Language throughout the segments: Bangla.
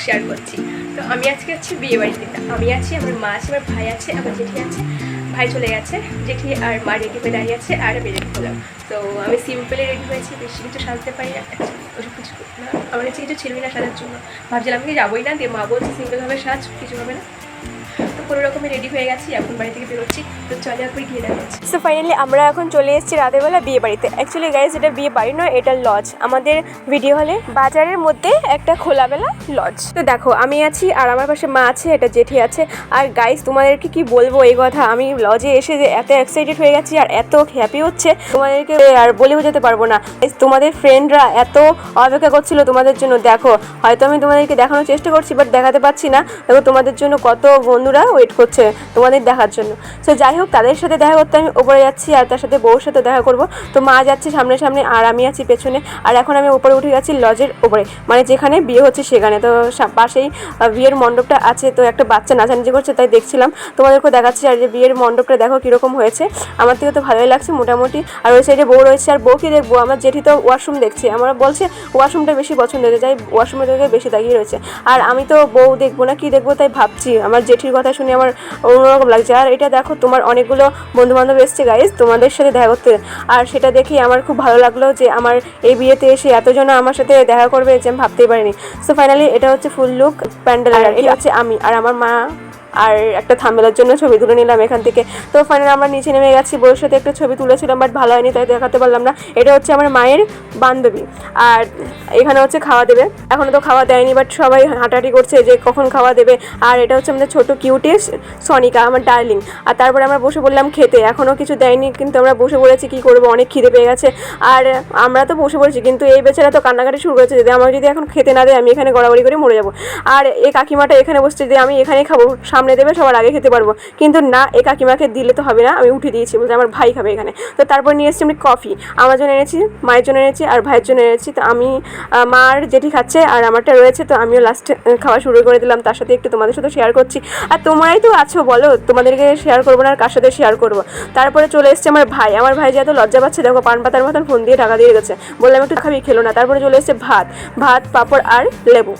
শেয়ার করছি। তো আমি আজকে আছি বিয়ে বাড়িতে, আমি আছি, আমার মা আছে, আমার ভাই আছে, আমার জেঠি আছে। ভাই চলে গেছে, জেঠি আর মা রেডি হয়ে দাঁড়িয়ে আছে, আর আমি রেডি হলাম। তো আমি সিম্পলে রেডি হয়েছি, বেশি কিছু সাজতে পারি না, ওসব কিছু না, আমার কাছে কিছু ছিলই না সাজার জন্য। ভাবছিলাম কি যাবোই না, দিয়ে মা বলছে সিম্পলভাবে সাজ, কিছু হবে না। তো কোনো রকমের রেডি হয়ে গেছি, এখন বাড়ি থেকে বেরোচ্ছি। তো চলে একবার গিয়ে দেখাচ্ছি। সো ফাইনালি আমরা এখন চলে এসেছি রাতের বেলা বিয়ে বাড়িতে। অ্যাকচুয়ালি গাইজ এটা বিয়ে বাড়ি নয়, এটা লজ। আমাদের ভিডিও হলে বাজারের মধ্যে একটা খোলামেলা লজ। তো দেখো আমি আছি আর আমার পাশে মা আছে, এটা জেঠি আছে। আর গাইজ তোমাদেরকে কি বলবো এই কথা, আমি লজে এসে যে এত এক্সাইটেড হয়ে গেছি আর এত হ্যাপি হচ্ছে তোমাদেরকে আর বলে বোঝাতে পারবো না। তোমাদের ফ্রেন্ডরা এত অপেক্ষা করছিল তোমাদের জন্য। দেখো হয়তো আমি তোমাদেরকে দেখানোর চেষ্টা করছি, বাট দেখাতে পারছি না। দেখো তোমাদের জন্য কত বন্ধুরা ওয়েট করছে তোমাদের দেখার জন্য। সো যাই হোক, তাদের সাথে দেখা করতে আমি ওপরে যাচ্ছি, আর তার সাথে বউর সাথে দেখা করব। তো মা যাচ্ছে সামনে সামনে আর আমি আছি পেছনে। আর এখন আমি উপরে উঠে গেছি লজের ওপরে, মানে যেখানে বিয়ে হচ্ছে সেখানে। তো পাশেই বিয়ের মণ্ডপটা আছে, তো একটা বাচ্চা নাচানাচি করছে, তাই দেখছিলাম, তোমাদেরকেও দেখাচ্ছি। আর যে বিয়ের মণ্ডপটা দেখো কীরকম হয়েছে, আমার থেকে তো ভালোই লাগছে মোটামুটি। আর ওই সাইডে বউ রয়েছে, আর বউকে দেখবো, আমার জেঠি তো ওয়াশরুম দেখছে, আমার বলছে ওয়াশরুমটা বেশি পছন্দ হয়েছে, যাই ওয়াশরুমের দিকে বেশি তাকিয়ে রয়েছে। আর আমি তো বউ দেখবো না কি দেখবো, তাই ভাবছি। আমার জেঠির কথা শুনে আমার অন্যরকম লাগছে। আর এটা দেখো তোমার অনেকগুলো বন্ধুবান্ধব এসছে গাইজ তোমাদের সাথে দেখা করতে, আর সেটা দেখেই আমার খুব ভালো লাগলো যে আমার এই বিয়েতে এসে এতজন আমার সাথে দেখা করবে, যে আমি ভাবতেই পারিনি। সো ফাইনালি এটা হচ্ছে ফুল লুক প্যান্ডেল, আর এটা হচ্ছে আমি আর আমার মা, আর একটা থাম্বনেলের জন্য ছবি তুলে নিলাম এখান থেকে। তো ফাইনালি আমরা নিচে নেমে গেছি, বউর সাথে একটা ছবি তুলেছিলাম, বাট ভালো হয়নি তাই দেখাতে পারলাম না। এটা হচ্ছে আমার মায়ের বান্ধবী, আর এখানে হচ্ছে খাওয়া দেবে। এখনও তো খাওয়া দেয়নি, বাট সবাই হাঁটাহাঁটি করছে যে কখন খাওয়া দেবে। আর এটা হচ্ছে আমাদের ছোটো কিউটি সনিকা, আমার ডার্লিং। আর তারপরে আমরা বসে বললাম খেতে, এখনও কিছু দেয়নি, কিন্তু আমরা বসে পড়েছি, কী করবো, অনেক খিদে পেয়ে গেছে। আর আমরা তো বসে পড়েছি, কিন্তু এই বেচারা তো কান্নাকাটি শুরু করেছে, যদি আমার যদি এখন খেতে না দেয় আমি এখানে গড়াগড়ি করে মরে যাবো। আর এই কাকিমাটা এখানে বসছে যে আমি এখানেই খাবো, সামনে দেবে সবার আগে খেতে পারবো, কিন্তু না, এই কাকিমাকে দিলে তো হবে না, আমি উঠে দিয়েছি, বলতে আমার ভাই খাবে এখানে। তো তারপর নিয়ে এসেছি আমি কফি, আমার জন্য এনেছি, মায়ের জন্য এনেছি, আর ভাইয়ের জন্য এনেছি। তো আমি মার জেঠি খাচ্ছে আর আমারটা রয়েছে, তো আমিও লাস্টে খাওয়া শুরু করে দিলাম, তার সাথে একটু তোমাদের সাথে শেয়ার করছি। আর তোমরাই তো আছো, বলো তোমাদেরকে শেয়ার করবো না আর কার সাথে শেয়ার করবো। তারপরে চলে এসছে আমার ভাই, আমার ভাই যে এত লজ্জা পাচ্ছে, দেখো পান পাতার মতন ফোন দিয়ে টাকা দিয়ে গেছে, বললাম একটু খাবি, খেলো না। তারপরে চলে এসছে ভাত পাঁপড় আর লেবু।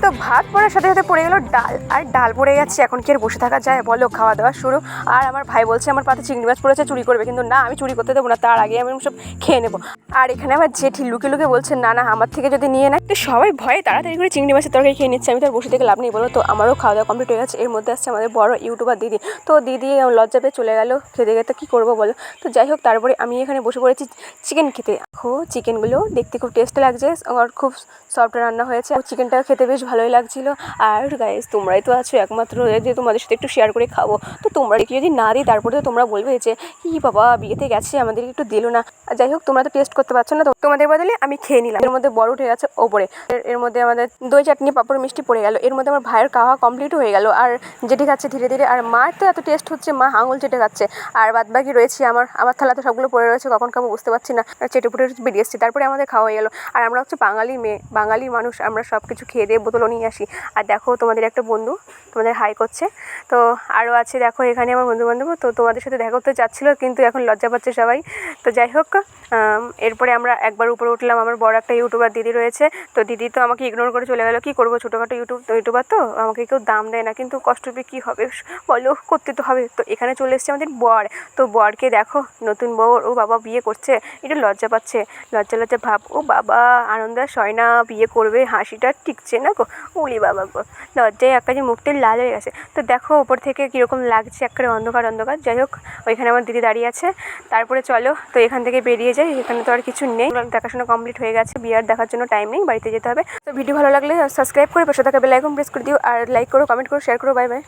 তো ভাত পড়ার সাথে সাথে পড়ে গেলো ডাল, আর ডাল পড়ে গেছে, এখন কি আর বসে থাকা যায় বলো, খাওয়া দাওয়া শুরু। আর আমার ভাই বলছে আমার পাতে চিংড়ি মাছ পড়েছে, চুরি করবে, কিন্তু না, আমি চুরি করতে দেবো না, তার আগে আমি সব খেয়ে নেবো। আর এখানে আমার জেঠি লুকে লুকে বলছে না না, আমার থেকে যদি নিয়ে নেয়। তো সবাই ভয়ে তাড়াতাড়ি করে চিংড়ি মাছের তরকারি খেয়ে নিচ্ছে, আমি তো আর বসে থেকে লাভ নেই বলো। তো আমারও খাওয়া দাওয়া কমপ্লিট হয়ে গেছে। এর মধ্যে আসছে আমাদের বড় ইউটিউবার দিদি, তো দিদি লজ্জা পেয়ে চলে গেলো খেতে খেতে, কী করবো বলো। তো যাই হোক, তারপরে আমি এখানে বসে পড়েছি চিকেন খেতে। চিকেনগুলো দেখতে খুব টেস্ট লাগছে, আর খুব সফট রান্না হয়েছে, চিকেনটা খেতে বেশ ভালোই লাগছিলো। আর গাইস তোমরাই তো আছো একমাত্র যে তোমাদের সাথে একটু শেয়ার করে খাবো। তো তোমরা কি যদি না দিই, তারপরে তো তোমরা বলবে যে কি বাবা বিয়েতে গেছে আমাদেরকে একটু দিল না। যাই হোক, তোমরা তো টেস্ট করতে পারছো না, তো তোমাদের বদলে আমি খেয়ে নিলাম। এর মধ্যে বড় উঠে গেছে ওপরে, এর মধ্যে আমাদের দই চাটনি পাঁপড় মিষ্টি পড়ে গেল। এর মধ্যে আমার ভাইয়ের খাওয়া কমপ্লিটও হয়ে গেল, আর যেটি খাচ্ছে ধীরে ধীরে। আর মার তো এত টেস্ট হচ্ছে, মা আঙুল চেটে খাচ্ছে। আর বাদ বাকি রয়েছে আমার থালা তো সবগুলো পড়ে রয়েছে, কখন খাবো বুঝতে পারছি না, চেটে পুটে বেরিয়ে এসেছি। তারপরে আমাদের খাওয়া হয়ে গেল। আর আমরা হচ্ছে বাঙালি মেয়ে, বাঙালি মানুষ, আমরা সব কিছু খেয়ে দিয়ে বোতলও নিয়ে আসি। আর দেখো তোমাদের একটা বন্ধু তোমাদের হাই করছে। তো আরও আছে দেখো এখানে আমার বন্ধুবান্ধব, তো তোমাদের সাথে দেখা করতে চাচ্ছিলো, কিন্তু এখন লজ্জা পাচ্ছে সবাই। তো যাই হোক, এরপরে আমরা একবার উপরে উঠলাম, আমার বড় একটা ইউটিউবার দিদি রয়েছে। তো দিদি তো আমাকে ইগনোর করে চলে গেলো, কী করবো, ছোটোখাটো ইউটিউবার তো, আমাকে কেউ দাম দেয় না, কিন্তু কষ্ট পেয়ে কী হবে বলো, করতে তো হবে। তো এখানে চলে এসছে আমাদের বর। তো বরকে দেখো, নতুন বউ, ও বাবা বিয়ে করছে, একটু লজ্জা পাচ্ছে, লজ্জা লজ্জা ভাব। ও বাবা আনন্দ সয়না বিয়ে করবে, হাসিটা টিকছে না গো, উলি বাবা গো, লজ্জায় একটা যে মুখটা লাল হয়ে গেছে। তো দেখো ওপর থেকে কীরকম লাগছে, একেবারে অন্ধকার অন্ধকার। যাই হোক, ওইখানে আমার দিদি দাঁড়িয়ে আছে। তারপরে চলো তো এখান থেকে বেরিয়ে যাই, এখানে তো আর কিছু নেই, দেখাশোনা কমপ্লিট হয়ে গেছে, বিয়ার দেখার জন্য টাইম নেই, বাড়িতে যেতে হবে। তো ভিডিও ভালো লাগলে সাবস্ক্রাইব করে পাশে থাকা বেল আইকন প্রেস করে দিও, আর লাইক করো, কমেন্ট করো, শেয়ার করো। Bye bye.